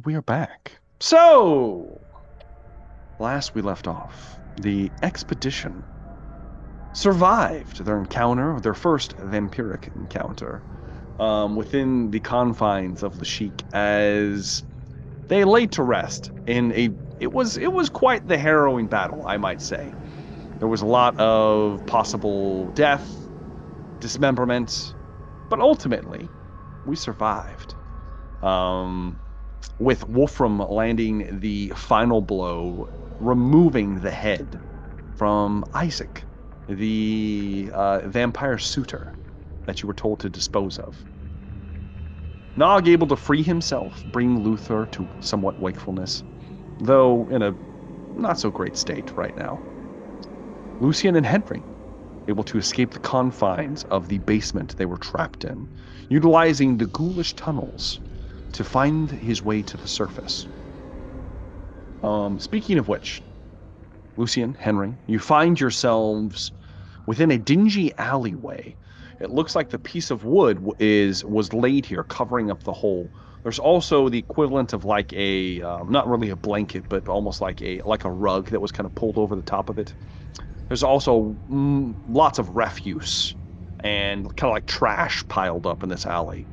we are back. So, last we left off, the expedition survived their encounter, their first vampiric encounter, within the confines of the Sheik, as they laid to rest in a. It was quite the harrowing battle, I might say. There was a lot of possible death, dismemberment, but ultimately, we survived. With Wolfram landing the final blow, removing the head from Isaac, the vampire suitor that you were told to dispose of. Nog able to free himself, bring Luther to somewhat wakefulness, though in a not so great state right now. Lucian and Henry able to escape the confines of the basement they were trapped in, utilizing the ghoulish tunnels to find his way to the surface. Speaking of which, Lucian, Henry, you find yourselves within a dingy alleyway. It looks like the piece of wood was laid here, covering up the hole. There's also the equivalent of like a, not really a blanket, but almost like a rug that was kind of pulled over the top of it. There's also lots of refuse and kind of like trash piled up in this alley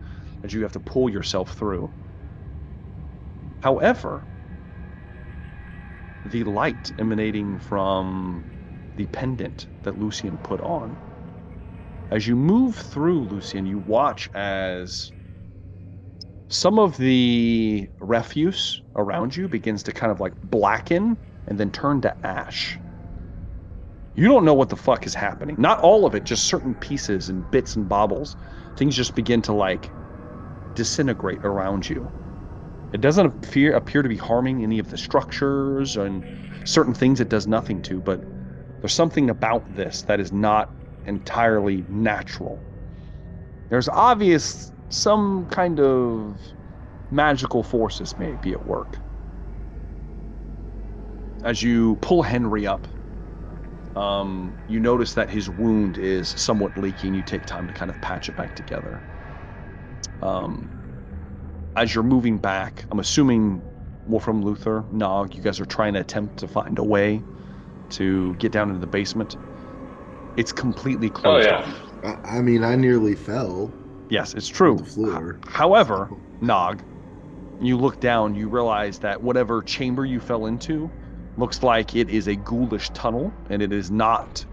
as you have to pull yourself through. However, the light emanating from the pendant that Lucian put on, as you move through, Lucian, you watch as some of the refuse around you begins to kind of like blacken and then turn to ash. You don't know what the fuck is happening. Not all of it, just certain pieces and bits and bobbles. Things just begin to like disintegrate around you. It doesn't appear to be harming any of the structures and certain things it does nothing to, but there's something about this that is not entirely natural. There's some kind of magical forces may be at work. As you pull Henry up, you notice that his wound is somewhat leaking. You take time to kind of patch it back together. As you're moving back, I'm assuming Wolfram, Luther, Nog, you guys are trying to attempt to find a way to get down into the basement. It's completely closed off. I mean, I nearly fell. Yes, it's true. On the floor. However, Nog, you look down, you realize that whatever chamber you fell into looks like it is a ghoulish tunnel, and it is not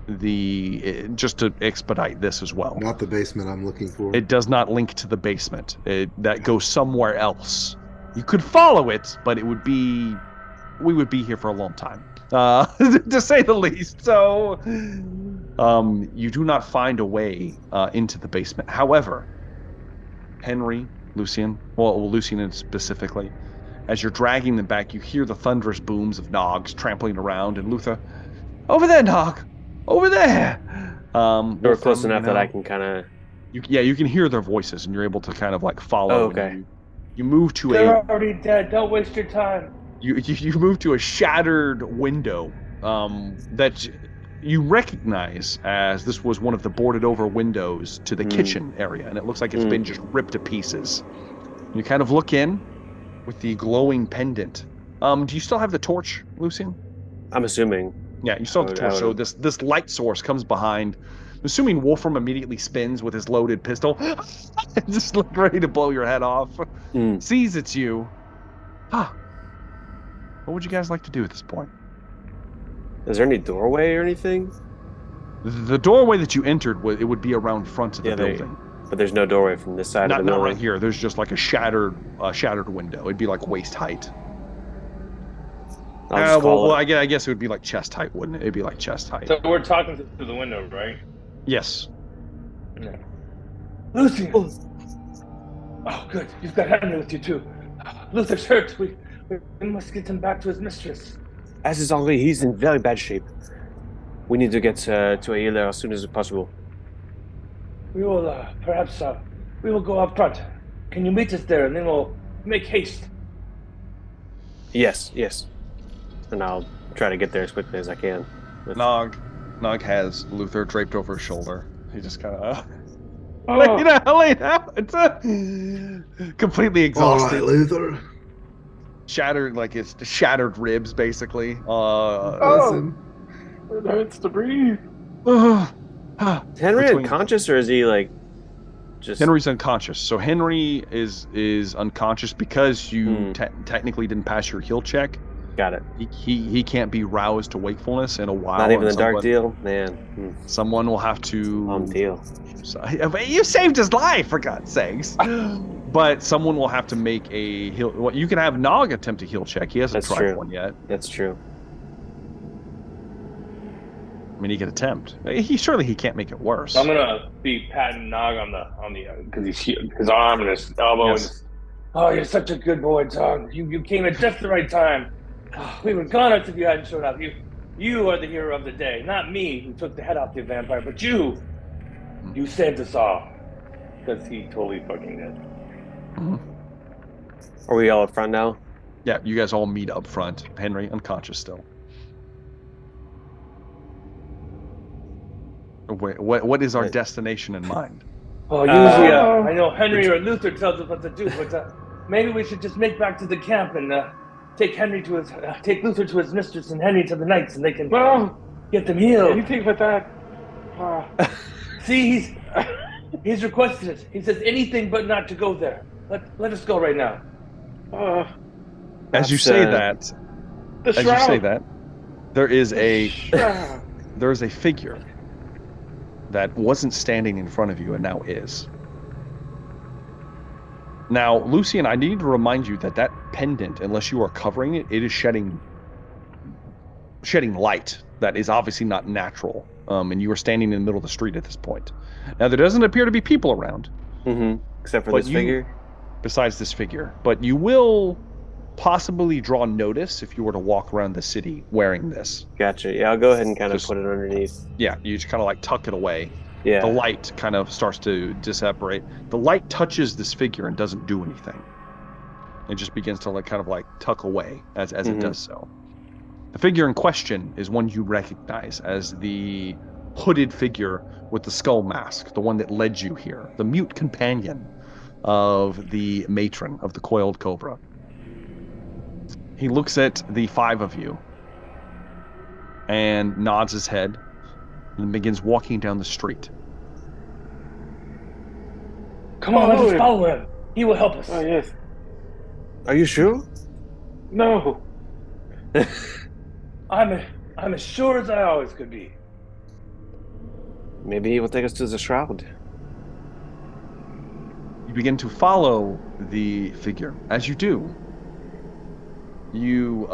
just to expedite this as well. Not the basement I'm looking for. It does not link to the basement. That goes somewhere else. You could follow it, but we would be here for a long time, to say the least. So, you do not find a way into the basement. However, Henry, Lucian specifically, as you're dragging them back, you hear the thunderous booms of Nogs trampling around, and Luther, over there, Nog, over there. We're close enough that I can kind of. You can hear their voices, and you're able to kind of like follow. Oh, okay. You move to They're already dead. Don't waste your time. You move to a shattered window that you recognize as this was one of the boarded over windows to the kitchen area, and it looks like it's been just ripped to pieces. You kind of look in with the glowing pendant. Do you still have the torch, Lucian? I'm assuming. Yeah, you still have the torch. So this light source comes behind. I'm assuming Wolfram immediately spins with his loaded pistol, just like ready to blow your head off. Sees it's you. What would you guys like to do at this point? Is there any doorway or anything? The doorway that you entered, it would be around front of the building. But there's no doorway from this side of the building? Not right here. There's just like a shattered window. It'd be like waist height. I guess it would be like chest height, wouldn't it? It'd be like chest height. So we're talking through the window, right? Yes. Yeah. Lucy! Oh, good. You've got Henry with you, too. Luther's hurt. We must get him back to his mistress. As is Henri, he's in very bad shape. We need to get to a healer as soon as possible. We will, perhaps, we will go up front. Can you meet us there, and then we'll make haste? Yes. And I'll try to get there as quickly as I can. Nog has Luther draped over his shoulder. He just kind of laid out. It's completely exhausted. All right, Luther. shattered, like it's shattered ribs, basically. Listen, It hurts to breathe. Is Henry Between- unconscious, or is he like just? Henry's unconscious. So Henry is unconscious because you technically didn't pass your heal check. Got it. He can't be roused to wakefulness in a while. Not even and the dark deal, man. Someone will have to. On deal. You saved his life, for God's sakes. But someone will have to make a heal. Well, you can have Nog attempt a heal check. He hasn't That's tried true. one yet. That's true. I mean, he could attempt. He can't make it worse. I'm gonna be patting Nog on the because his arm and his elbow. Yes. And his, oh, you're such a good boy, Tom. You came at just the right time. We were gone if you hadn't showed up. You are the hero of the day, not me, who took the head off the vampire, but you saved us all. Because he totally fucking did. Mm-hmm. Are we all up front now? Yeah, you guys all meet up front. Henry unconscious still. Wait, what is our destination in mind? Oh, usually I know Henry or Luther tells us what to do, but maybe we should just make back to the camp and take Luther to his mistress and Henry to the knights, and they can get them healed. Anything but that. See, he's requested it. He says anything but not to go there. Let us go right now. As you say that, there is a figure that wasn't standing in front of you and now is. Now, Lucian, I need to remind you that pendant, unless you are covering it, it is shedding light that is obviously not natural. And you are standing in the middle of the street at this point. Now, there doesn't appear to be people around. Mm-hmm. Except for this figure? Besides this figure. But you will possibly draw notice if you were to walk around the city wearing this. Gotcha. Yeah, I'll go ahead and kind of put it underneath. Yeah, you just kind of like tuck it away. Yeah. The light kind of starts to disapparate. The light touches this figure and doesn't do anything. It just begins to kind of tuck away as it does so. The figure in question is one you recognize as the hooded figure with the skull mask, the one that led you here, the mute companion of the matron of the coiled cobra. He looks at the five of you and nods his head and begins walking down the street. Come on, let us follow him. He will help us. Oh, yes. Are you sure? No. I'm as sure as I always could be. Maybe he will take us to the Shroud. You begin to follow the figure. As you do, you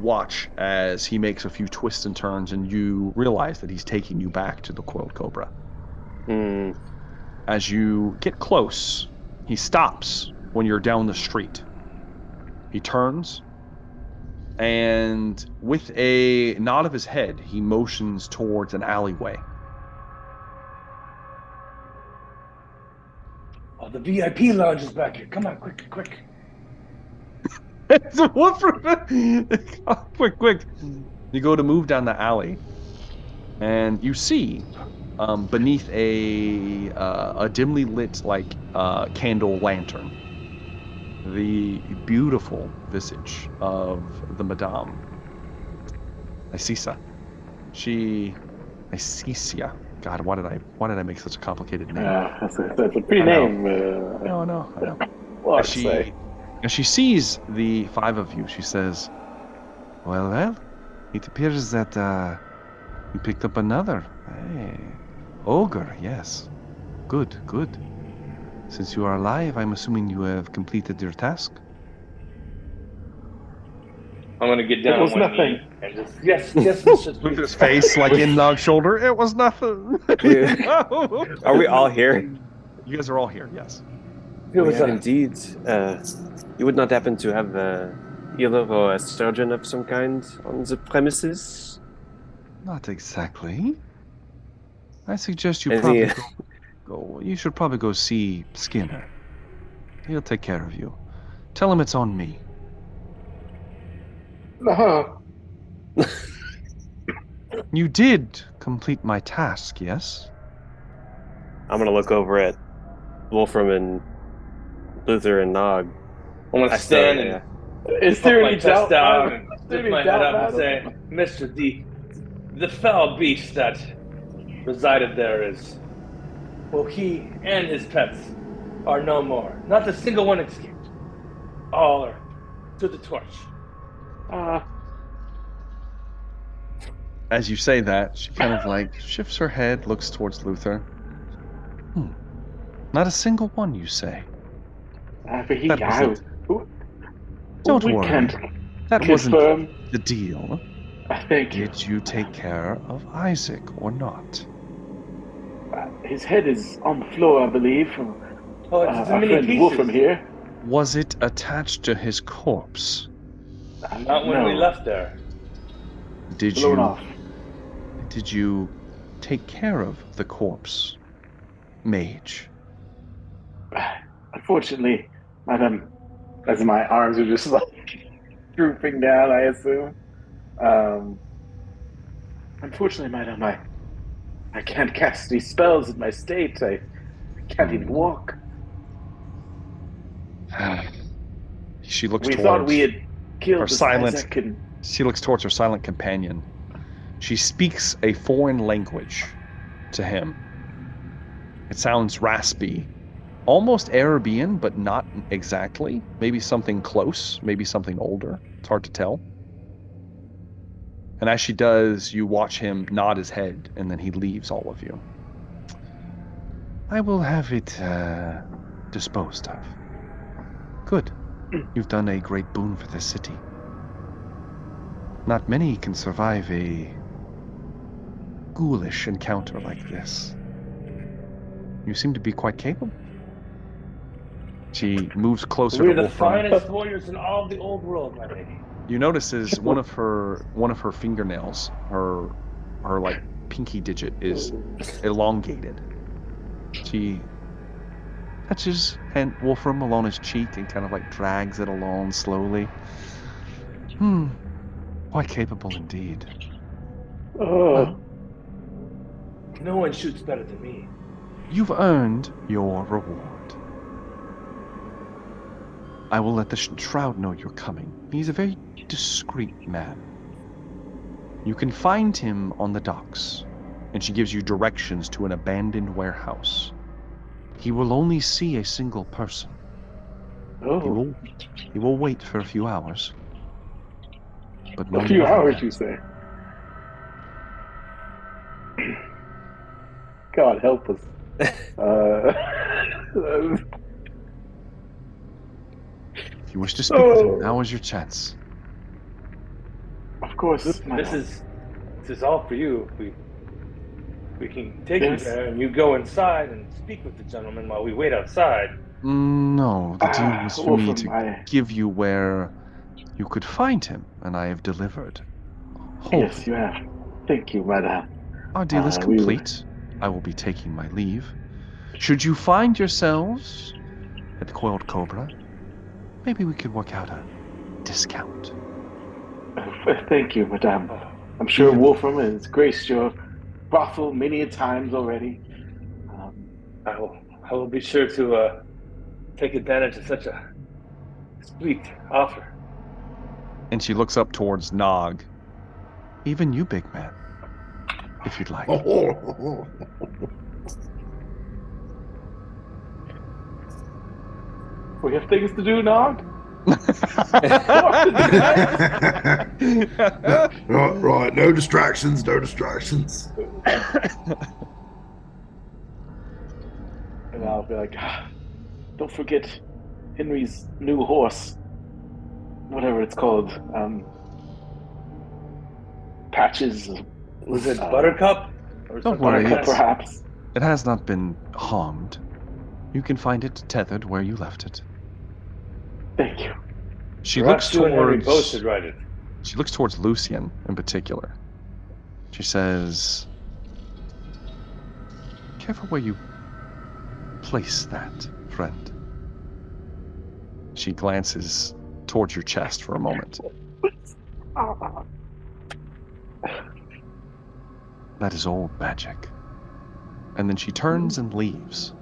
watch as he makes a few twists and turns, and you realize that he's taking you back to the coiled cobra. As you get close, he stops when you're down the street. He turns, and with a nod of his head, he motions towards an alleyway. Oh, the VIP lounge is back here. Come on, quick. Quick. You go to move down the alley, and you see beneath a dimly lit candle lantern the beautiful visage of the Madame Icisa. Icicia. God, why did I make such a complicated name? That's a pretty name. I know. Well, As she sees the five of you, she says, well, it appears that you picked up another. Hey, ogre, yes. Good. Since you are alive, I'm assuming you have completed your task. I'm gonna get down It was on one nothing. knee and just yes, Look at his face, in Nog's shoulder. It was nothing. Are we all here? You guys are all here, yes. Indeed. You would not happen to have a healer or a surgeon of some kind on the premises? Not exactly. I suggest you Any- probably go. You should probably go see Skinner. He'll take care of you. Tell him it's on me. You did complete my task, yes? I'm gonna look over at Wolfram and Luther and Nog. I'm gonna stand and Is there Put my any chest doubt? down Madam? and Is there lift any my head doubt, up and madam? say, Mister, the foul beast that resided there is, well, he and his pets are no more. Not a single one escaped. All are to the torch. As you say that, she kind of like shifts her head, looks towards Luther. Not a single one, you say? But he, That wasn't. Don't we worry. can't That confirm. wasn't the deal. Thank you. Did you take care of Isaac or not? His head is on the floor, I believe. Oh, it's in our many friend pieces. Wolfram here. Was it attached to his corpse? Not when we left there. Did Blown you? off. Did you take care of the corpse, mage? Unfortunately, madam, as my arms are just like drooping down, I assume. Unfortunately, madam, I can't cast these spells in my state. I can't even walk. She looks We towards thought we had killed her this silent. Isaac and She looks towards her silent companion. She speaks a foreign language to him. It sounds raspy, almost Arabian, but not exactly. Maybe something close, maybe something older. It's hard to tell. And as she does, you watch him nod his head, and then he leaves all of you. I will have it disposed of. Good. You've done a great boon for this city. Not many can survive a ghoulish encounter like this. You seem to be quite capable. She moves closer We're to the Wolfram. finest warriors in all the old world, my lady. You notice is one of her fingernails, her like pinky digit is elongated. She touches Wolfram along his cheek and kind of like drags it along slowly. Quite capable indeed. Well, no one shoots better than me. you've earned your reward. I will let the Shroud know you're coming. He's a very discreet man. You can find him on the docks, and she gives you directions to an abandoned warehouse. He will only see a single person. He will wait for a few hours. But no a few more than hours, that. you say? God help us. If you wish to speak with him, now is your chance. Of course. This is all for you. We can take Yes. you there, and you go inside and speak with the gentleman while we wait outside. No, the deal was for me to Wolfram, give you where you could find him, and I have delivered. Yes, you have. Thank you, madam. Our deal is complete. I will be taking my leave. Should you find yourselves at the Coiled Cobra, maybe we could work out a discount. Thank you, madam. I'm sure Wolfram has graced your brothel many a times already. I will be sure to take advantage of such a sweet offer. And she looks up towards Nog. Even you, big man, if you'd like. We have things to do, Nog. Right, no distractions, no distractions. And I'll be like, don't forget Henry's new horse. Whatever it's called. Patches. Was it Buttercup? Or Don't worry, Buttercup, perhaps. It has not been harmed. You can find it tethered where you left it. Thank you. She Perhaps looks you and Henry towards. both should ride it. She looks towards Lucian in particular. She says, "Careful where you place that, friend." She glances towards your chest for a moment. That is old magic. And then she turns and leaves.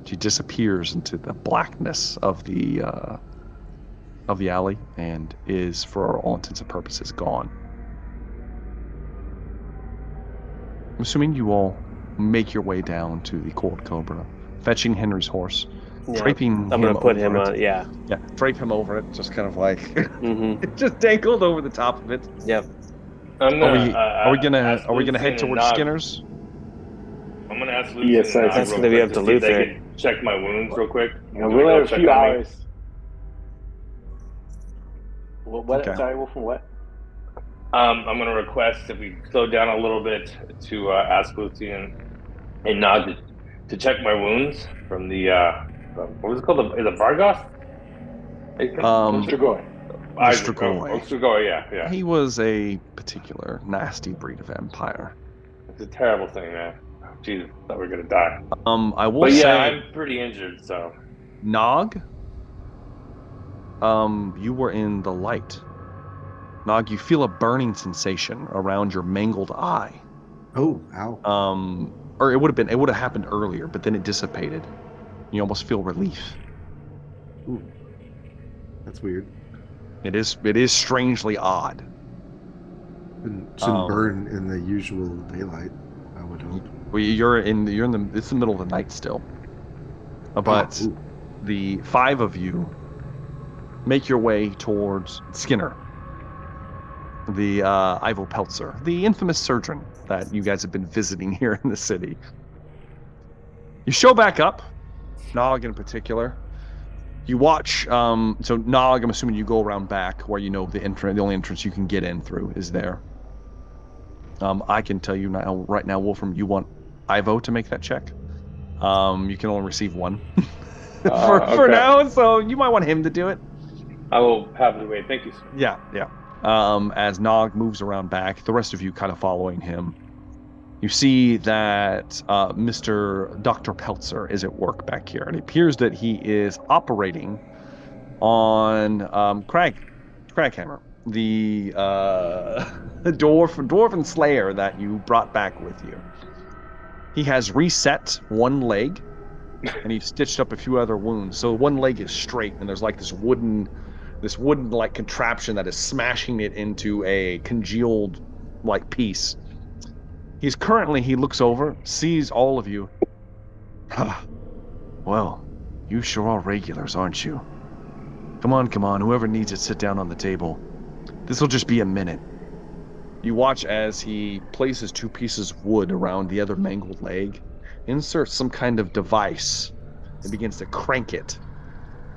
She disappears into the blackness of the of the alley and is, for all intents and purposes, gone. I'm assuming you all make your way down to the Cold Cobra, fetching Henry's horse, draping I'm him gonna put over him it. on. Yeah. Yeah, drape him over it, just kind of like Mm-hmm. just dangled over the top of it. Yep. Are we gonna head towards Skinner's? I'm gonna ask Lucian. Yes, and Nog that's real gonna be quick up to see if they Luther. can check my wounds real quick. Yeah, we'll have a Check few on me. hours. What? Okay. Sorry, Wolf, what? I'm gonna request if we slow down a little bit to ask Lucian and Nog to check my wounds from the what was it called? Is it Vargas? Mr. Goy. Mr. Goy. Mr. Goy, yeah. He was a particular nasty breed of vampire. It's a terrible thing, man. Jesus, thought we were gonna die. I will But say, yeah, I'm pretty injured, so. Nog, you were in the light. Nog, you feel a burning sensation around your mangled eye. Oh, ow. Or it would have happened earlier, but then it dissipated. You almost feel relief. Ooh. That's weird. It is strangely odd. Shouldn't burn in the usual daylight, I would hope. Well, it's the middle of the night still. But Ooh. the 5 of you make your way towards Skinner, the Ivo Peltzer, the infamous surgeon that you guys have been visiting here in the city. You show back up, Nog in particular. You watch, so Nog, I'm assuming you go around back where you know the only entrance you can get in through is there. I can tell you right now, Wolfram, you want Ivo to make that check. You can only receive 1 for now, so you might want him to do it. I will happily wait. Thank you, sir. Yeah. As Nog moves around back, the rest of you kind of following him. You see that Mr. Dr. Peltzer is at work back here, and it appears that he is operating on Craghammer, the dwarven slayer that you brought back with you. He has reset one leg, and he's stitched up a few other wounds. So one leg is straight, and there's like this wooden like contraption that is smashing it into a congealed like piece. He looks over, sees all of you. Well, you sure are regulars, aren't you? Come on, whoever needs it, sit down on the table. This'll just be a minute. You watch as he places 2 pieces of wood around the other mangled leg, inserts some kind of device, and begins to crank it.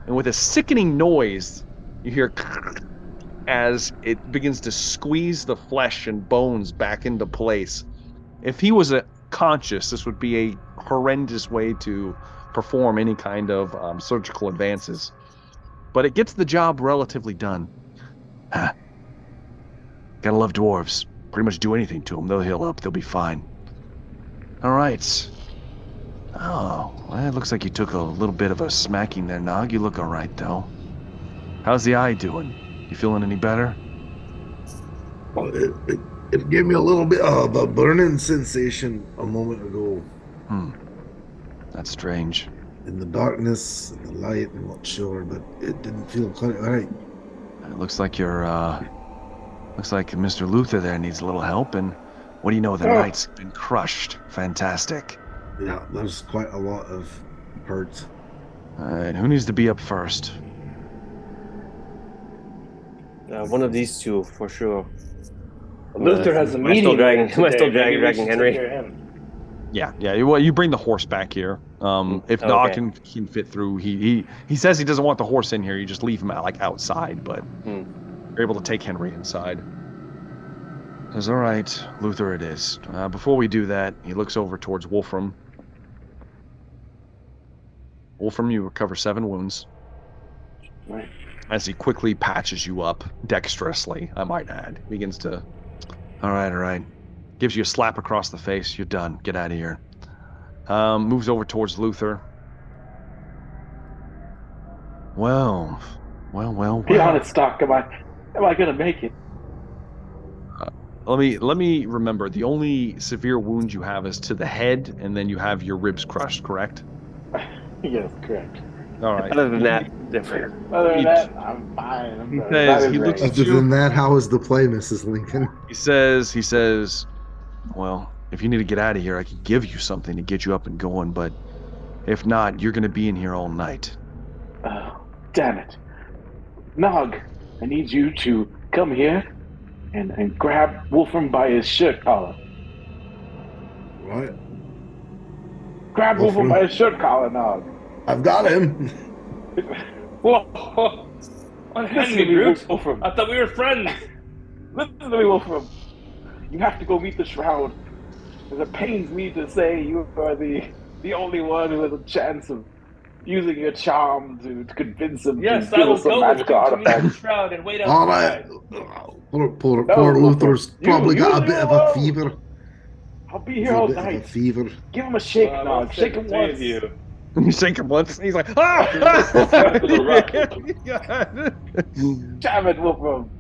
And with a sickening noise, you hear as it begins to squeeze the flesh and bones back into place. If he was conscious, this would be a horrendous way to perform any kind of surgical advances. But it gets the job relatively done. Gotta love dwarves. Pretty much do anything to them. They'll heal up. They'll be fine. All right. Oh, well, it looks like you took a little bit of a smacking there, Nog. You look all right, though. How's the eye doing? You feeling any better? Well, it gave me a little bit of a burning sensation a moment ago. That's strange. In the darkness, in the light, I'm not sure, but it didn't feel quite right. It looks like looks like Mr. Luther there needs a little help, and what do you know, the knight's been crushed. Fantastic. Yeah, there's quite a lot of hurt. Alright, who needs to be up first? One of these 2 for sure. Luther has a am I still meeting. dragging- am I still today. Maybe we dragging should Henry? take care of him. Yeah. Well, you bring the horse back here. If Nog Okay. can fit through, he says he doesn't want the horse in here. You just leave him outside, but you're able to take Henry inside. Says, all right, Luther it is. Before we do that, he looks over towards Wolfram. Wolfram, you recover 7 wounds. Right. As he quickly patches you up, dexterously, I might add. Begins to, all right. Gives you a slap across the face. You're done. Get out of here. Moves over towards Luther. Well. Be honest, Doc. Am I gonna make it? Let me remember. The only severe wound you have is to the head, and then you have your ribs crushed. Correct? Yes, correct. All right. Other than that, different. Other than that, I'm fine. I'm He sorry. says- That is he looks right. at Other than that, how was the play, Mrs. Lincoln? He says, well, if you need to get out of here, I could give you something to get you up and going, but if not, you're going to be in here all night. Oh, damn it. Nog, I need you to come here and grab Wolfram by his shirt collar. What? Grab Wolfram Wolfram? by his shirt collar, Nog. I've got him. Whoa! Unhand Listen me, to me, brute. Wolfram. I thought we were friends. Listen to me, Wolfram. You have to go meet the Shroud. It pains me to say you are the only one who has a chance of using your charm to convince him Yes, to I give will us some go with you magical to meet the artifact. Shroud and wait All right. outside. Poor Luther's probably you got a leave bit him of a alone. fever. I'll be He's here a all bit of a night. fever. Give him a shake, Well, Nog. Shake him three once. of you. You shake him once, and he's like, ah! Damn it, Wolfram.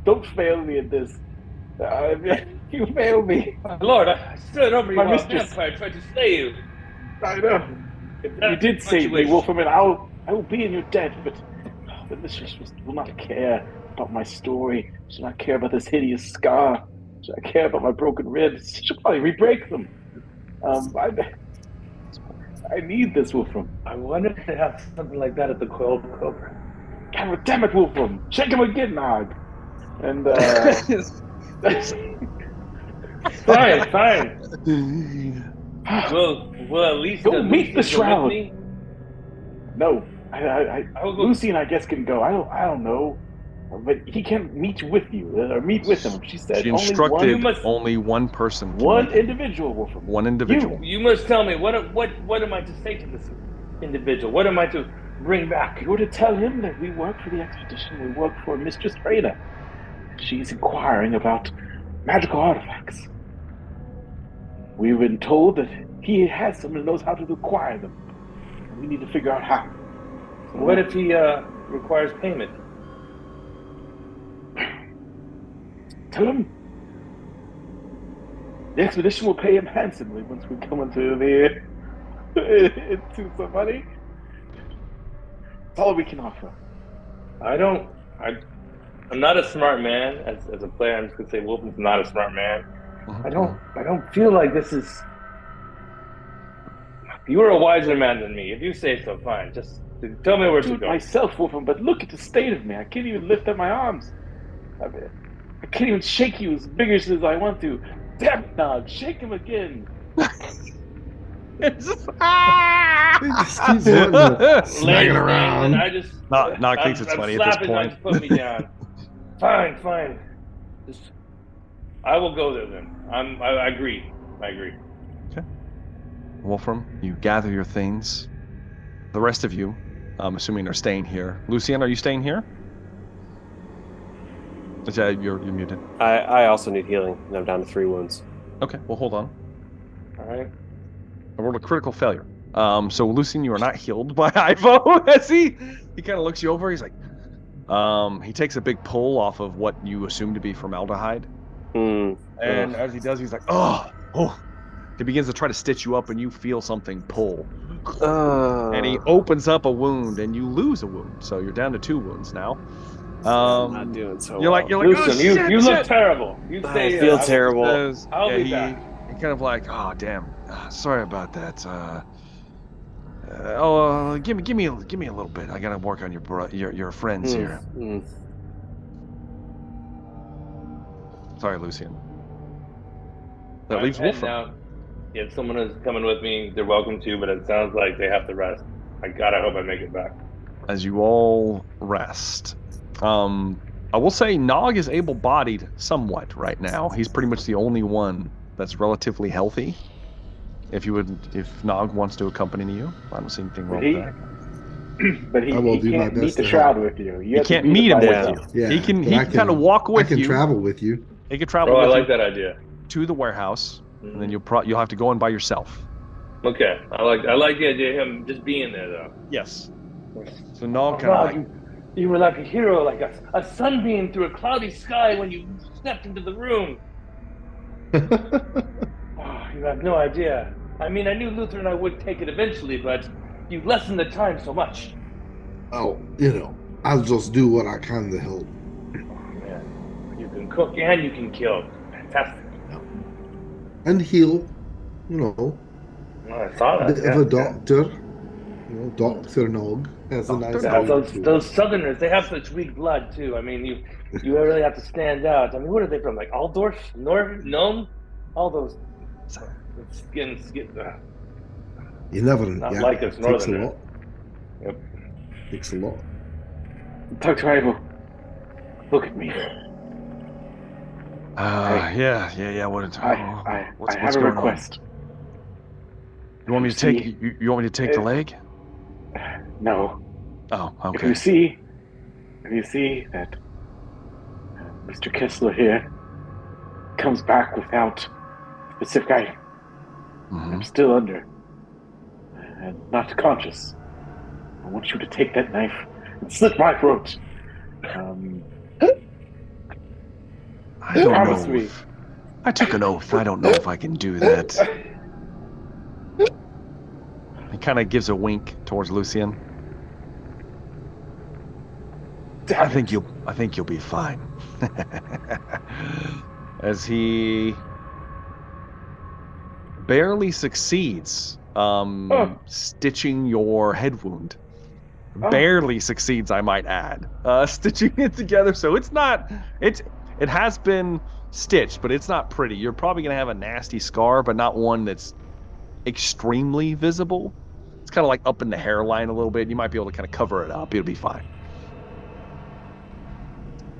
Don't fail me at this. You failed me. My lord, I stood over you My while a mistress. vampire tried to slay you. I know. If You that's did what save me, wish. Wolfram, and I will be in your debt, but the mistress will not care about my story. She will not care about this hideous scar. She will not care about my broken ribs. She'll probably re-break them. I need this, Wolfram. I wanted to have something like that at the Coil Cobra. God damn it, Wolfram. Shake him again, Nog. And, Fine. Will at least Go meet the Lucy go Shroud. with me? No, I will go. Lucy and I guess can go. I don't know, but he can't meet with you or meet with him. She said She only instructed one, only one person. can one meet him. individual, Wolfram. One individual. You must tell me what am I to say to this individual? What am I to bring back? You were to tell him that we work for the expedition. We work for Mistress Freda. She's inquiring about magical artifacts. We've been told that he has someone who knows how to acquire them. And we need to figure out how. What if he requires payment? Tell him the expedition will pay him handsomely once we come into some money. That's all we can offer. I'm not a smart man. As a player, I'm just gonna say Wolfman's not a smart man. I don't feel like this is. You are a wiser man than me. If you say so, fine. Just tell me where to go. Myself, Wolfram, but look at the state of me. I can't even lift up my arms. I can't even shake you as vigorously as I want to. Damn it, Nog, shake him again. He just keeps wanting to snag it around. And I just Nog thinks it's I'm funny at this slapping point. Nog to put me down. Fine. I will go there then. I agree. Okay. Wolfram, you gather your things. The rest of you, I'm assuming, are staying here. Lucian, are you staying here? You're muted. I also need healing, and I'm down to 3 wounds. Okay, well, hold on. All right. I rolled a critical failure. So Lucian, you are not healed by Ivo. As he kind of looks you over. He's like, he takes a big pull off of what you assume to be formaldehyde. And as he does, he's like, oh. He begins to try to stitch you up, and you feel something pull. And he opens up a wound, and you lose a wound. So you're down to 2 wounds now. I'm not doing so You're well. like, Lucian, oh, shit, you look shit. terrible. You say I feel terrible. I'll be back. He kind of like, oh damn, sorry about that. Give me a little bit. I gotta work on your friends here. Sorry, Lucian. That leaves I'm heading Wolfram. out. If someone is coming with me, they're welcome to, but it sounds like they have to rest. I hope I make it back. As you all rest, I will say Nog is able-bodied somewhat right now. He's pretty much the only one that's relatively healthy. If Nog wants to accompany you, I don't see anything wrong with that. But he I will do my can't meet best the to Shroud help. with you. You can't meet him with you. Yeah, he can but kind of walk with I can you. travel with you. He can travel Oh, I with like you that idea. to the warehouse, and then you'll have to go in by yourself. Okay, I like the idea of him just being there, though. Yes. So Nog kind of like, you were like a hero, like a sunbeam through a cloudy sky when you stepped into the room. Oh, you have no idea. I mean, I knew Luther and I would take it eventually, but you lessen the time so much. Oh, I'll just do what I can to help. Man, you can cook and you can kill. Fantastic. And heal, Well, I saw a that. bit of a doctor. Dr. Nog has a nice Yeah, name to those Southerners, they have such weak blood too. I mean, you really have to stand out. I mean, what are they from? Like Altdorf, Nome, all those. It's getting You never not yeah, like us it takes a Northerners. lot. Yep. Takes a lot. Dr. Ivo, look at me. Yeah. What's I have a going request. on? You want me to take you want me to take the leg? No. Oh, If okay. you see that Mr. Kessler here comes back without specific item, I'm still under and not conscious. I want you to take that knife and slit my throat. I don't promise know. me. I took an oath. I don't know if I can do that. He kind of gives a wink towards Lucian. I think you'll be fine. As he barely succeeds stitching your head wound. Barely succeeds, I might add. Stitching it together, so it has been stitched, but it's not pretty. You're probably gonna have a nasty scar, but not one that's extremely visible. It's kind of like up in the hairline a little bit. You might be able to kind of cover it up. It'll be fine.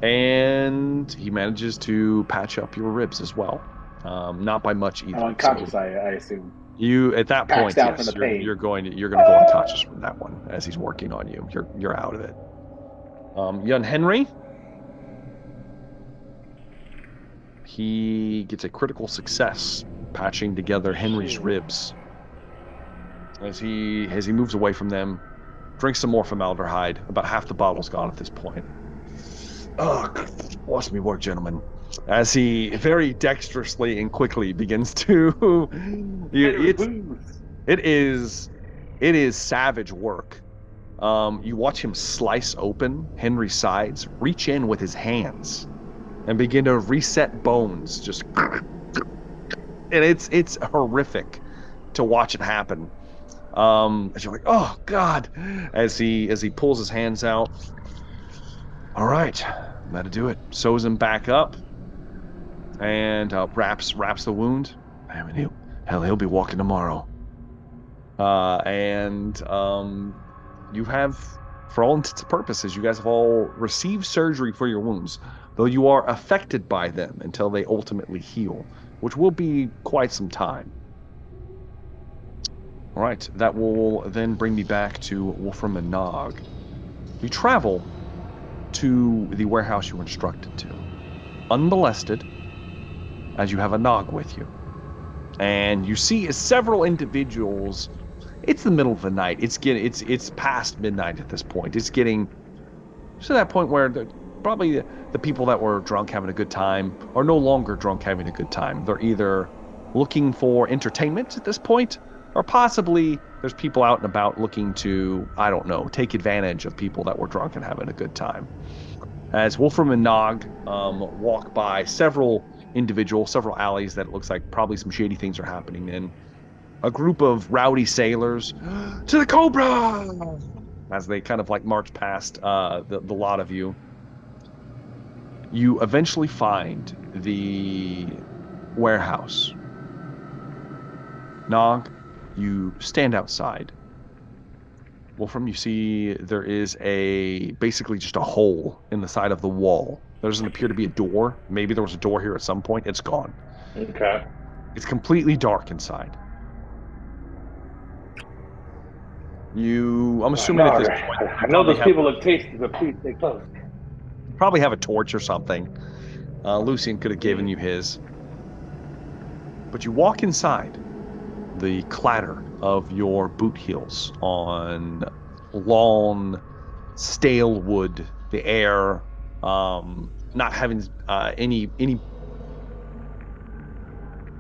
And he manages to patch up your ribs as well. Not by much either. I'm unconscious, I assume. You at that point, down yes, from the pain. you're going to go unconscious from that one as he's working on you. You're out of it. Young Henry, he gets a critical success patching together Henry's ribs. As he moves away from them, drinks some more formaldehyde. About half the bottle's gone at this point. Watch me work, gentlemen. As he very dexterously and quickly begins to, it is savage work. You watch him slice open Henry's sides, reach in with his hands, and begin to reset bones. Just, and it's horrific to watch it happen. As you're like, oh God, as he pulls his hands out. All right, that'll do it. Sews him back up, and wraps the wound. I mean, he'll be walking tomorrow. You have, for all intents and purposes, you guys have all received surgery for your wounds, though you are affected by them until they ultimately heal, which will be quite some time. All right, that will then bring me back to Wolfram and Nog. You travel to the warehouse you were instructed to, unmolested, as you have a Nog with you. And you see several individuals. It's the middle of the night. It's past midnight at this point. It's getting to that point where probably the people that were drunk having a good time are no longer drunk having a good time. They're either looking for entertainment at this point, or possibly there's people out and about looking to, I don't know, take advantage of people that were drunk and having a good time. As Wolfram and Nog walk by several alleys that it looks like probably some shady things are happening in, a group of rowdy sailors, to the Cobra! As they kind of like march past the lot of you. You eventually find the warehouse. Nog, you stand outside. Wolfram, you see there is basically just a hole in the side of the wall. There doesn't appear to be a door. Maybe there was a door here at some point. It's gone. Okay. It's completely dark inside. I'm assuming at this point. I know those people look tasty, but please stay close. Probably have a torch or something. Lucian could have given you his. But you walk inside. The clatter of your boot heels on long, stale wood, the air, not having any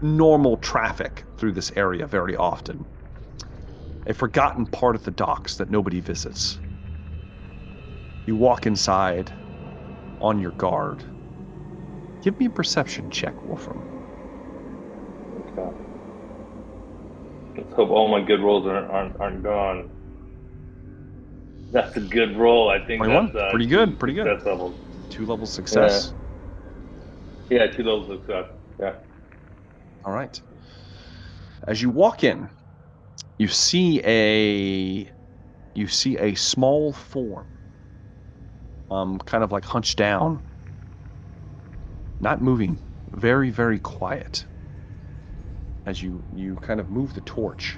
normal traffic through this area very often. a forgotten part of the docks that nobody visits. You walk inside on your guard. Give me a perception check, Wolfram. Okay. Let's hope all my good rolls aren't gone. That's a good roll. I think 21. that's Pretty good. Pretty good. success levels. 2 levels success. Yeah, 2 levels of success. Yeah. All right. As you walk in, you see a small form, kind of like hunched down, not moving, very, very quiet. As you kind of move the torch,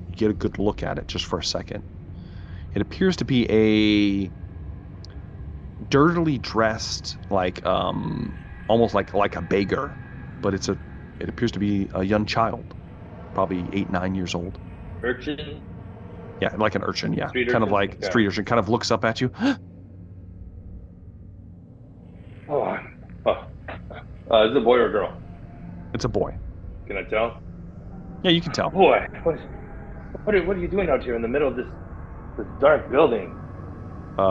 you get a good look at it just for a second. It appears to be a dirtily dressed, like almost like a beggar, but it appears to be a young child, probably 8-9 years old. Urchin? Yeah, like an urchin, yeah. Street kind of urchin? like Okay. street urchin, kind of looks up at you. Is it a boy or a girl? It's a boy. Can I tell? Yeah, you can tell. Boy, what are you doing out here in the middle of this dark building?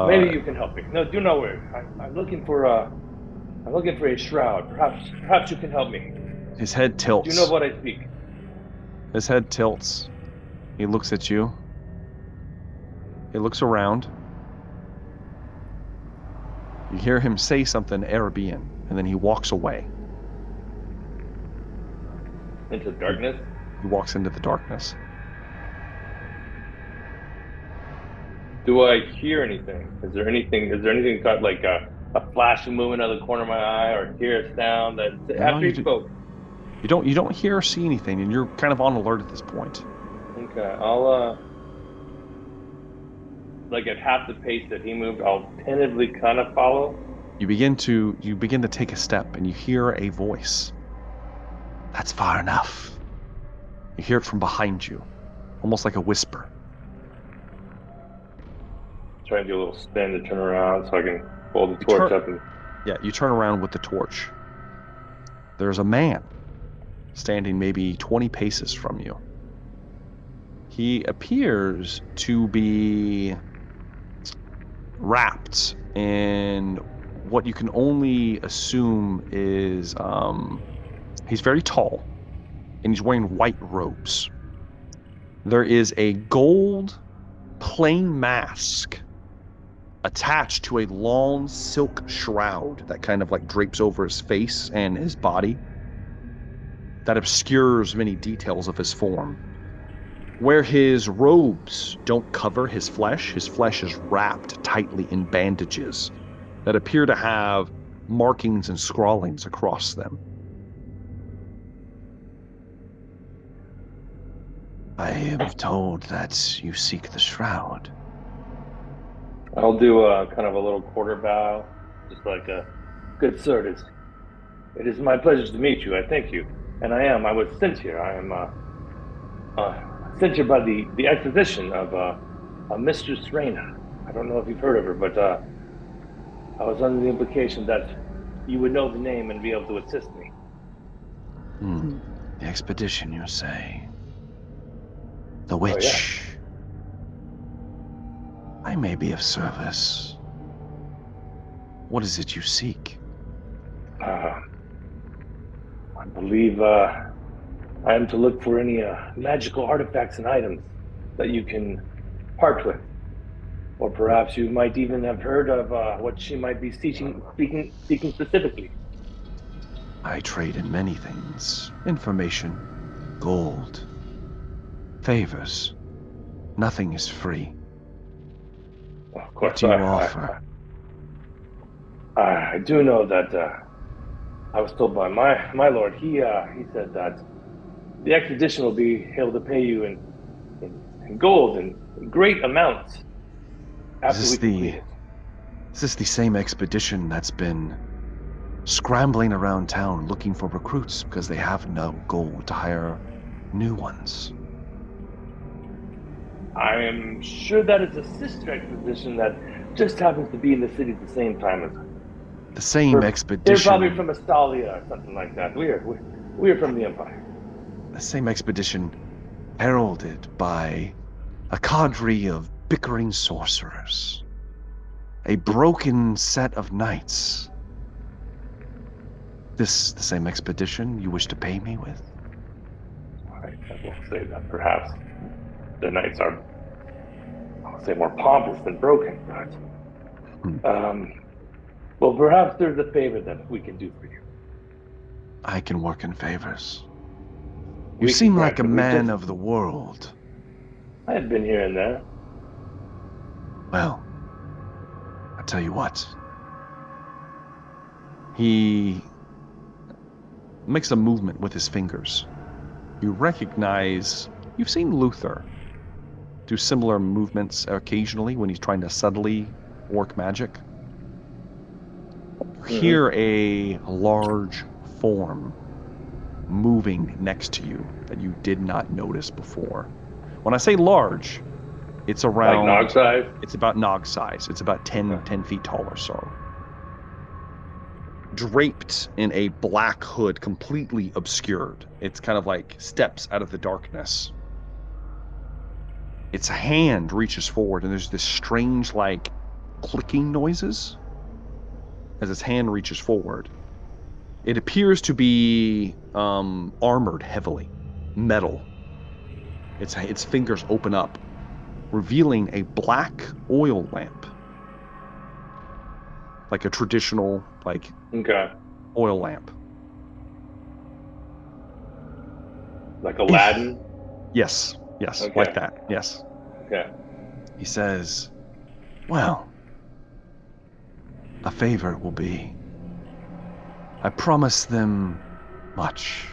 Maybe you can help me. No, do not worry. I'm looking for a shroud. Perhaps you can help me. His head tilts. Do you know what I speak? His head tilts. He looks at you. He looks around. You hear him say something Arabian, and then he walks away. Into darkness? He walks into the darkness. Do I hear anything? Is there anything got like a flashing movement out of the corner of my eye, or hear a sound that after you spoke? You don't hear or see anything, and you're kind of on alert at this point. Okay, I'll like at half the pace that he moved, I'll tentatively kind of follow. You begin to take a step, and you hear a voice. That's far enough. You hear it from behind you, almost like a whisper. Try and do a little spin to turn around so I can hold the torch up and. Yeah, you turn around with the torch. There's a man standing maybe 20 paces from you. He appears to be wrapped in what you can only assume is he's very tall, and he's wearing white robes. There is a gold plain mask attached to a long silk shroud that kind of like drapes over his face and his body, that obscures many details of his form. Where his robes don't cover his flesh is wrapped tightly in bandages that appear to have markings and scrawlings across them. I am told that you seek the shroud. I'll do kind of a little quarter bow, just like a good sir. It is my pleasure to meet you. I thank you, and I was sent here. I am sent here by the exposition of Mistress Reyna. I don't know if you've heard of her, but I was under the implication that you would know the name and be able to assist me. The expedition, you say? The witch. Oh, yeah. I may be of service. What is it you seek? I believe I am to look for any magical artifacts and items that you can part with. Or perhaps you might even have heard of what she might be seeking specifically. I trade in many things. Information, gold, favors. Nothing is free. Well, of course, What do you offer? I do know that I was told by my lord. He said that the expedition will be able to pay you in gold and great amounts after we complete it. Is this the same expedition that's been scrambling around town looking for recruits because they have no gold to hire new ones? I am sure that it's a sister expedition that just happens to be in the city at the same time as us. The same expedition. They're probably from Astalia or something like that. We are from the Empire. The same expedition heralded by a cadre of bickering sorcerers, a broken set of knights. This the same expedition you wish to pay me with? I will say that perhaps the knights are, I'll say, more pompous than broken, but well, perhaps there's a favor that we can do for you. I can work in favors. You seem like a man of the world. I have been here and there. Well, I tell you what. He makes a movement with his fingers. You recognize, you've seen Luther do similar movements occasionally when he's trying to subtly work magic. You hear a large form moving next to you that you did not notice before. When I say large, it's around... Like Nog size? It's about Nog size. It's about 10 feet tall or so. Draped in a black hood, completely obscured. It's kind of like steps out of the darkness. Its hand reaches forward, and there's this strange, like, clicking noises as its hand reaches forward. It appears to be armored heavily, metal. Its fingers open up, revealing a black oil lamp, like a traditional, like, oil lamp. Like Aladdin? Yes, okay. Like that, yes. Okay. He says, well, a favor it will be. I promise them much.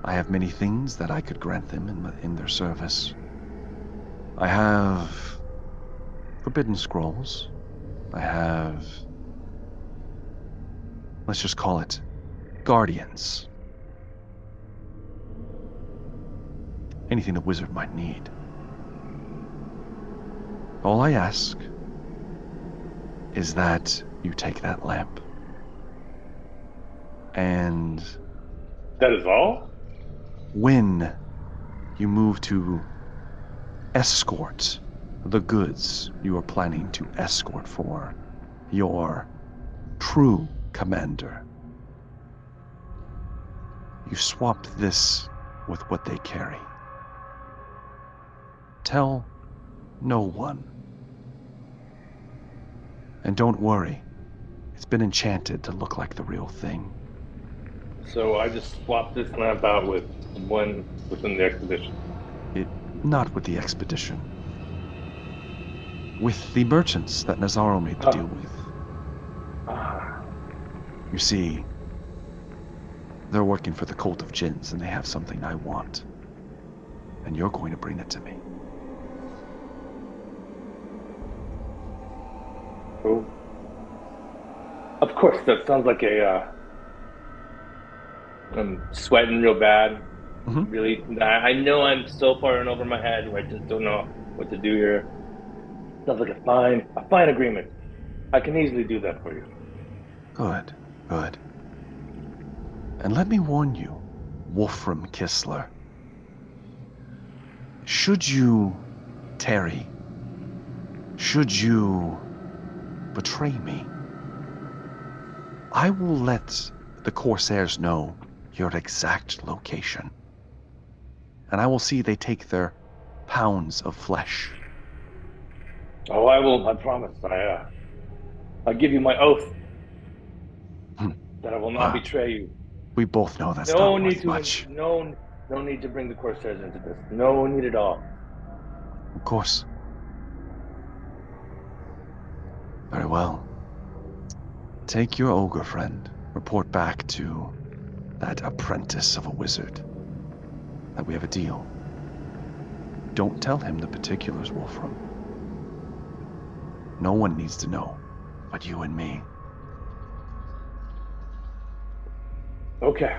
I have many things that I could grant them in their service. I have forbidden scrolls. I have, let's just call it, guardians. Anything a wizard might need. All I ask is that you take that lamp. And... that is all? When you move to escort the goods you are planning to escort for your true commander, you swap this with what they carry. Tell no one. And don't worry, it's been enchanted to look like the real thing. So I just swapped this lamp out with one within the expedition? Not with the expedition. With the merchants that Nazaro made the deal with. You see, they're working for the Cult of Jinns, and they have something I want. And you're going to bring it to me. Oh. Of course, that sounds like a... I'm sweating real bad. Really, I know I'm so far in over my head. I just don't know what to do here. Sounds like a fine agreement. I can easily do that for you. Good. And let me warn you, Wolfram Kistler. Should you tarry, should you betray me, I will let the Corsairs know your exact location. And I will see they take their pounds of flesh. Oh, I will, I promise. I'll give you my oath that I will not betray you. We both know that's not worth much. No need to bring the Corsairs into this. No need at all. Of course. Very well. Take your ogre friend. Report back to that apprentice of a wizard that we have a deal. Don't tell him the particulars, Wolfram. No one needs to know but you and me. Okay.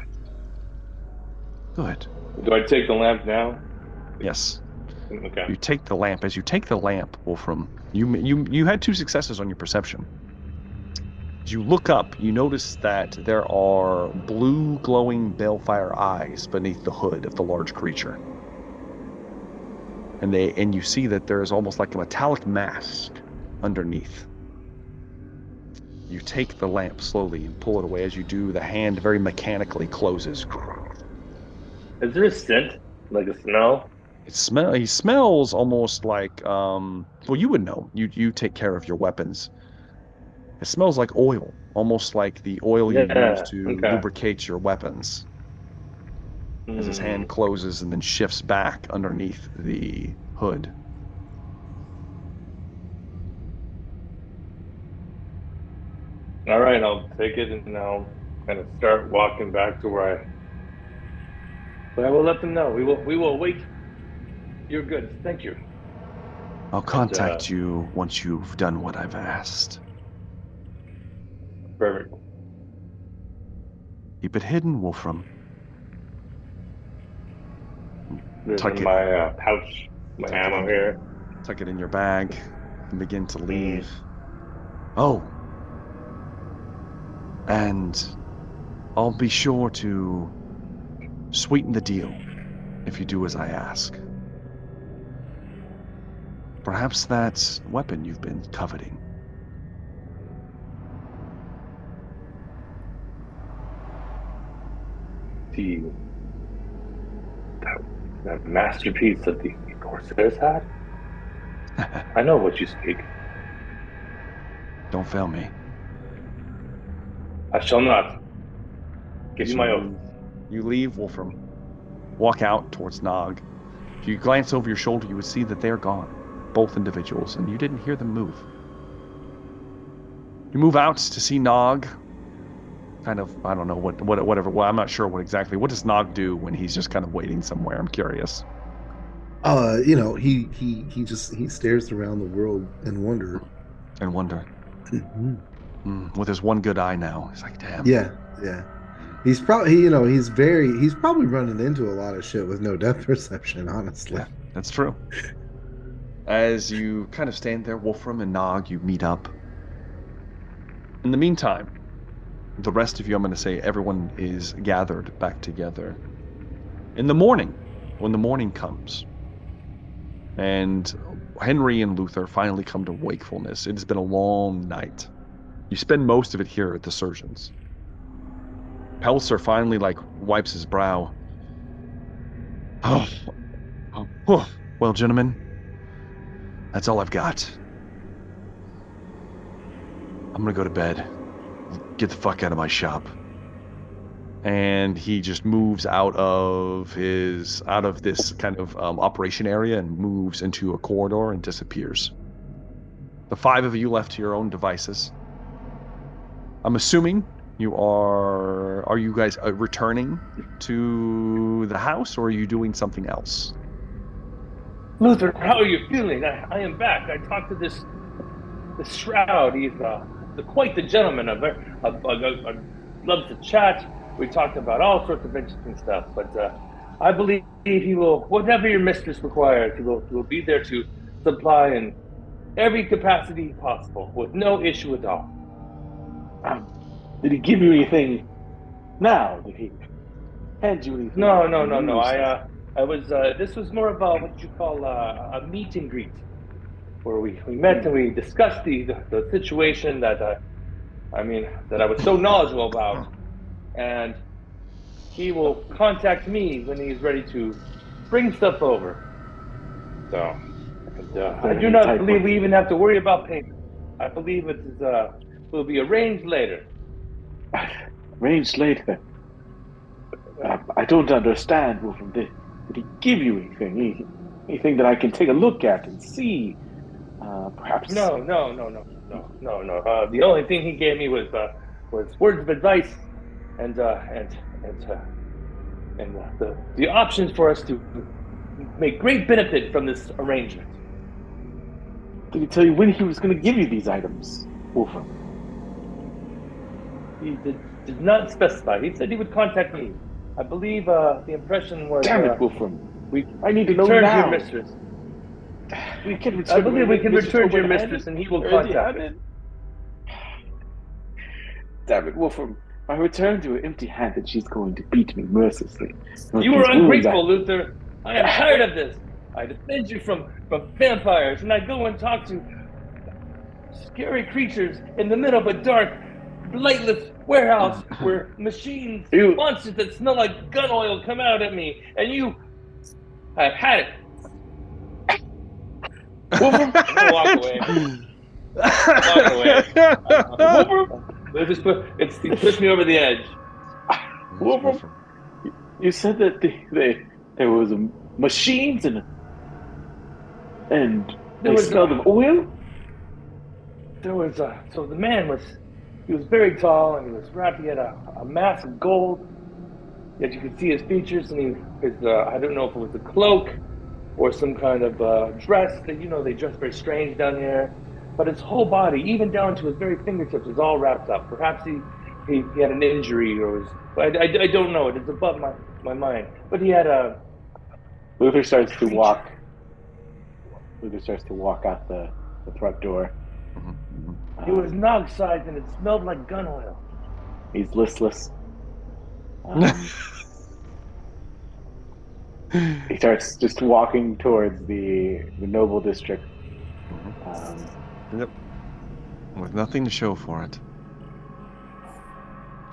Good. Do I take the lamp now? Yes. Okay. You take the lamp. As you take the lamp, Wolfram, you had 2 successes on your perception. As you look up, you notice that there are blue glowing balefire eyes beneath the hood of the large creature. and you see that there is almost like a metallic mask underneath. You take the lamp slowly and pull it away. As you do, the hand very mechanically closes. Is there a scent? Like a smell? He smells almost like well, you would know. You take care of your weapons. It smells like oil, almost like the oil you use to lubricate your weapons. As his hand closes and then shifts back underneath the hood. All right, I'll take it and I'll kind of start walking back to where But I will let them know. We will await your goods. Thank you. I'll contact you once you've done what I've asked. Perfect. Keep it hidden, Wolfram. There's in my pouch, my ammo here. Tuck it in your bag and begin to leave. Oh. And I'll be sure to sweeten the deal if you do as I ask. Perhaps that weapon you've been coveting. That masterpiece that the Corsairs had? I know what you speak. Don't fail me. I shall not. Give you my oath. You leave, Wolfram. Walk out towards Nog. If you glance over your shoulder, you would see that they're gone. Both individuals, and you didn't hear them move. You move out to see Nog. Kind of, I don't know, whatever. Well, I'm not sure what exactly. What does Nog do when he's just kind of waiting somewhere? I'm curious. He stares around the world and wonder. With his one good eye now, he's like, damn. Yeah. He's probably, he's probably running into a lot of shit with no depth perception, honestly. Yeah, that's true. As you kind of stand there, Wolfram and Nog, you meet up. In the meantime, the rest of you, I'm going to say everyone is gathered back together. In the morning, when the morning comes, and Henry and Luther finally come to wakefulness. It has been a long night. You spend most of it here at the surgeon's. Pelser finally, wipes his brow. Well, gentlemen, that's all I've got. I'm going to go to bed. Get the fuck out of my shop. And he just moves out of this kind of operation area and moves into a corridor and disappears. The five of you left to your own devices. I'm assuming you are you guys returning to the house, or are you doing something else? Luther, how are you feeling? I am back. I talked to this Shroud. He's quite the gentleman. I love to chat. We talked about all sorts of interesting stuff, but I believe he will, whatever your mistress requires, he will be there to supply in every capacity possible, with no issue at all. Did he give you anything now? Did he hand you anything? No. I was. This was more of what you call a meet and greet, where we met and we discussed the situation that I was so knowledgeable about. And he will contact me when he's ready to bring stuff over. So, I do not believe we even have to worry about payment. I believe it will be arranged later. Arranged later? I don't understand, Wolfram. Did he give you anything? Anything that I can take a look at and see? Perhaps? No. The only thing he gave me was words of advice. And the options for us to make great benefit from this arrangement. Did he tell you when he was going to give you these items, Wolfram? He did not specify. He said he would contact me. I believe the impression was. Damn it, Wolfram! I need to know now. Your mistress. I believe we can return to your mistress, and he will contact us. Damn it, Wolfram! If I return to her empty-handed, she's going to beat me mercilessly. You are ungrateful, Luther. I am tired of this. I defend you from vampires, and I go and talk to scary creatures in the middle of a dark, lightless warehouse where machines, monsters that smell like gun oil come out at me, and I've had it. I'm gonna walk away. He pushed me over the edge. Wolfram, you said that there was machines and they smelled of oil? There was so the man was very tall, and he was wrapped. He had a mask of gold, yet you could see his features, and his I don't know if it was a cloak or some kind of dress that they dress very strange down here, but his whole body, even down to his very fingertips, was all wrapped up. Perhaps he had an injury, or was I don't know. It is above my mind. But he had a. Luther starts to walk out the front door. It was nog-sized, and it smelled like gun oil. He's listless. He starts just walking towards the noble district. Yep. With nothing to show for it.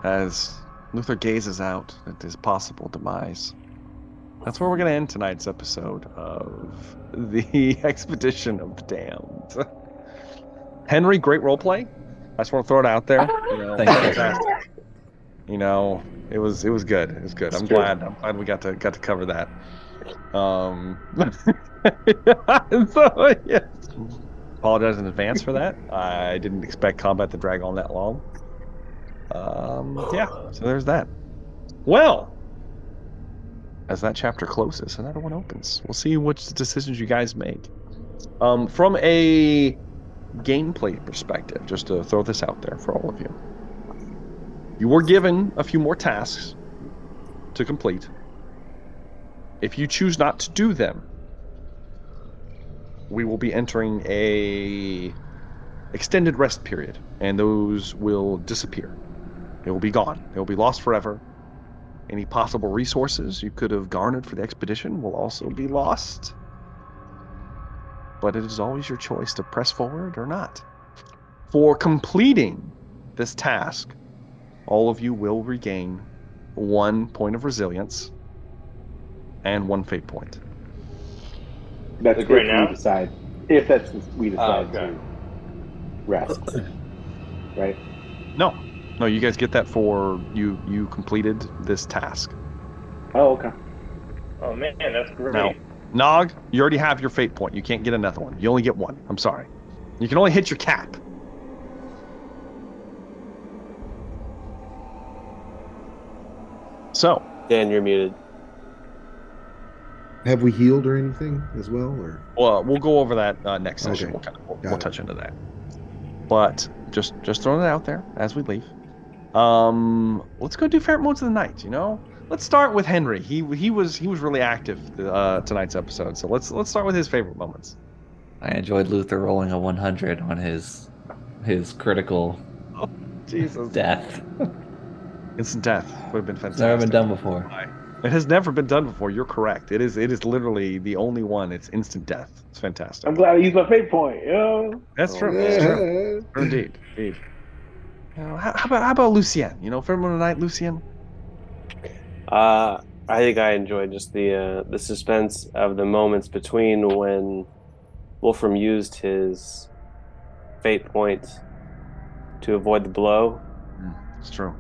As Luther gazes out at his possible demise. That's where we're going to end tonight's episode of the Expedition of the Damned. Henry, great roleplay. I just want to throw it out there. Thank you. Fantastic. It was good. It was good. I'm glad we got to cover that. So yes. Apologize in advance for that. I didn't expect combat to drag on that long. Yeah, so there's that. Well, as that chapter closes, another one opens. We'll see which decisions you guys make. From a gameplay perspective, just to throw this out there for all of you. You were given a few more tasks to complete. If you choose not to do them, we will be entering a extended rest period, and those will disappear. They will be gone. They will be lost forever. Any possible resources you could have garnered for the expedition will also be lost. But it is always your choice to press forward or not. For completing this task, all of you will regain 1 point of resilience and 1 fate point. That's like right now? We decide to rest. Right? No, you guys get that for you completed this task. Oh, okay. Oh man, that's great. Now, Nog, you already have your fate point. You can't get another one. You only get 1. I'm sorry. You can only hit your cap. So, Dan, you're muted. Have we healed or anything as well, or? Well, we'll go over that next session. Okay. We'll touch into that. But just throwing it out there as we leave. Let's go do favorite moments of the night. Let's start with Henry. He was really active tonight's episode. So let's start with his favorite moments. I enjoyed Luther rolling a 100 on his critical death. Instant death would have been fantastic. It's never been done before. It has never been done before. You're correct. It is literally the only one. It's instant death. It's fantastic. I'm glad I used my fate point. That's true. That's true. Indeed. How about Lucien? Favorite moment of the night, Lucien? I think I enjoyed just the suspense of the moments between when Wolfram used his fate point to avoid the blow. It's true.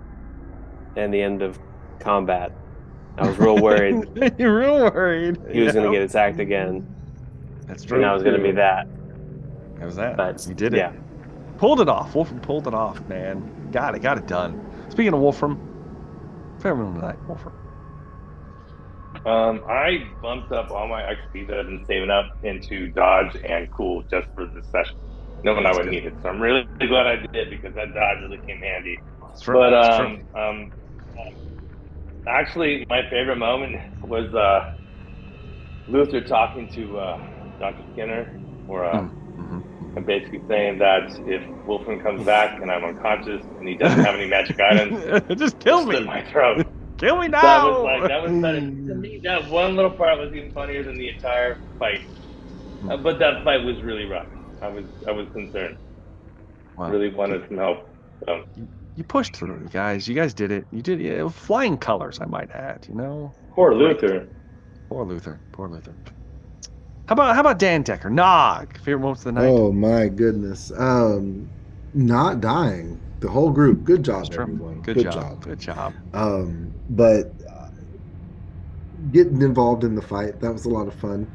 And the end of combat. I was real worried. You're real worried. He was going to get attacked again. That's true. And I was going to be that. That was that. But, you did it. Yeah. Pulled it off. Wolfram pulled it off, man. Got it done. Speaking of Wolfram, favorite moment of the night, Wolfram. I bumped up all my XP that I've been saving up into dodge and cool just for this session, knowing I would need it. So I'm really glad I did, because that dodge really came handy. That's true. But actually, my favorite moment was Luther talking to Dr. Skinner, or and basically saying that if Wolfram comes back and I'm unconscious and he doesn't have any magic items, just kill me. Slit my throat. Kill me now. That was better. To me, that one little part was even funnier than the entire fight. But that fight was really rough. I was concerned. Wow. Really wanted some help. So. You pushed through, you guys. You guys did it. You did it. Flying colors, I might add. You know. Poor Luther. Poor Luther. Poor Luther. How about Dan Decker? Nog. Favorite moments of the night. Oh my goodness. Not dying. The whole group. Good job, everyone. Good job. Good job. But getting involved in the fight, that was a lot of fun.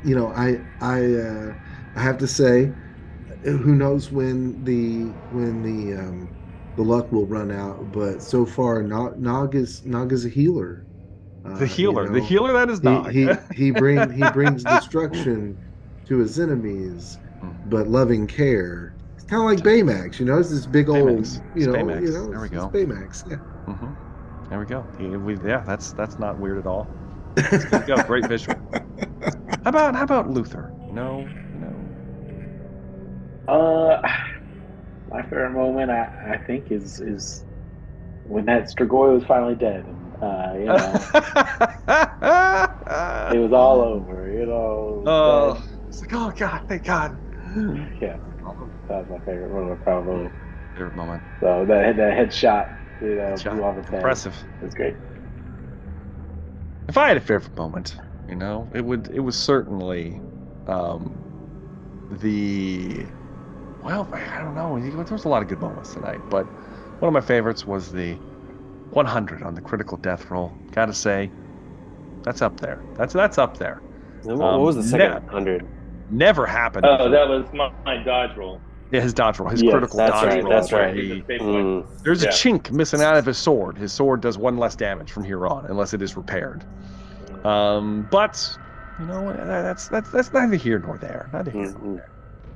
You know, I have to say, who knows when the luck will run out, but so far Nog is a healer. The healer, you know, the healer that is Nog. He brings destruction to his enemies, but loving care. It's kind of like Baymax, you know. It's this big old, Baymax. you know. Baymax. You know, there we go. Baymax. Yeah. There we go. Yeah, that's not weird at all. There we go. Great visual. How about Luther? No. My favorite moment, I think, is when that Strigoi was finally dead, and you know, it was all over. You know. Oh, it's like, oh God, thank God. Yeah, that was my favorite moment, probably. Favorite moment. So that headshot, you know, blew off his head. Impressive. It was great. If I had a favorite moment, you know, it was certainly well, I don't know. There was a lot of good moments tonight, but one of my favorites was the 100 on the critical death roll. Gotta say, that's up there. That's up there. What was the second 100? Never happened. Oh, that was my dodge roll. Yeah, his dodge roll, his critical dodge roll. That's right. There's a chink missing out of his sword. His sword does 1 less damage from here on, unless it is repaired. But you know, that's neither here nor there. Neither here nor there.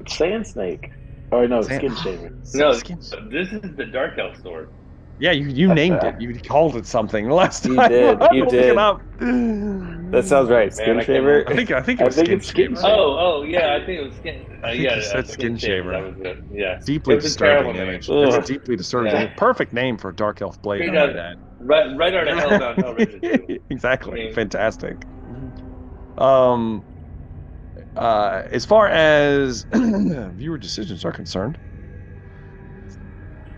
Sand Snake. Oh no, Skin Shaver. No, this is the Dark Elf sword. Yeah, you named it. You called it something last time. You did. That sounds right. Skin Shaver. I think it was Skin Shaver. Oh yeah, I think it was Skin. You said Skin Shaver. That was it. Yeah. Deeply disturbing image. It's deeply disturbing. Yeah. Perfect name for a Dark Elf blade. Right out of Hellbound Hellraiser. Exactly. Fantastic. As far as viewer decisions are concerned,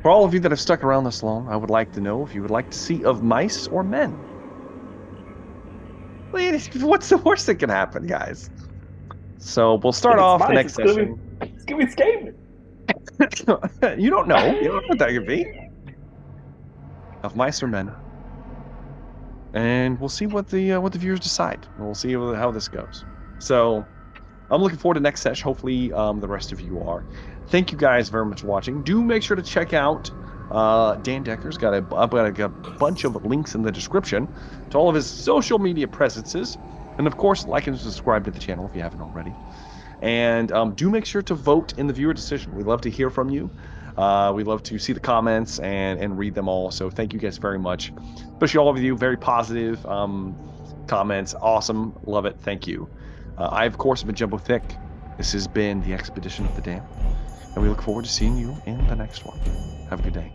for all of you that have stuck around this long, I would like to know if you would like to see of mice or men. What's the worst that can happen, guys? So we'll start off the next session. It's gonna be Skaven. You don't know. You don't know what that could be. Of mice or men. And we'll see what the viewers decide. We'll see how this goes. So I'm looking forward to next session. Hopefully the rest of you are. Thank you guys very much for watching. Do make sure to check out Dan Decker's got a bunch of links in the description to all of his social media presences. And of course, like and subscribe to the channel if you haven't already. And do make sure to vote in the viewer decision. We'd love to hear from you. We love to see the comments and read them all. So thank you guys very much. Especially all of you, very positive comments. Awesome. Love it. Thank you. I, of course, have been Jumbo Thick. This has been the Expedition of the Dam. And we look forward to seeing you in the next one. Have a good day.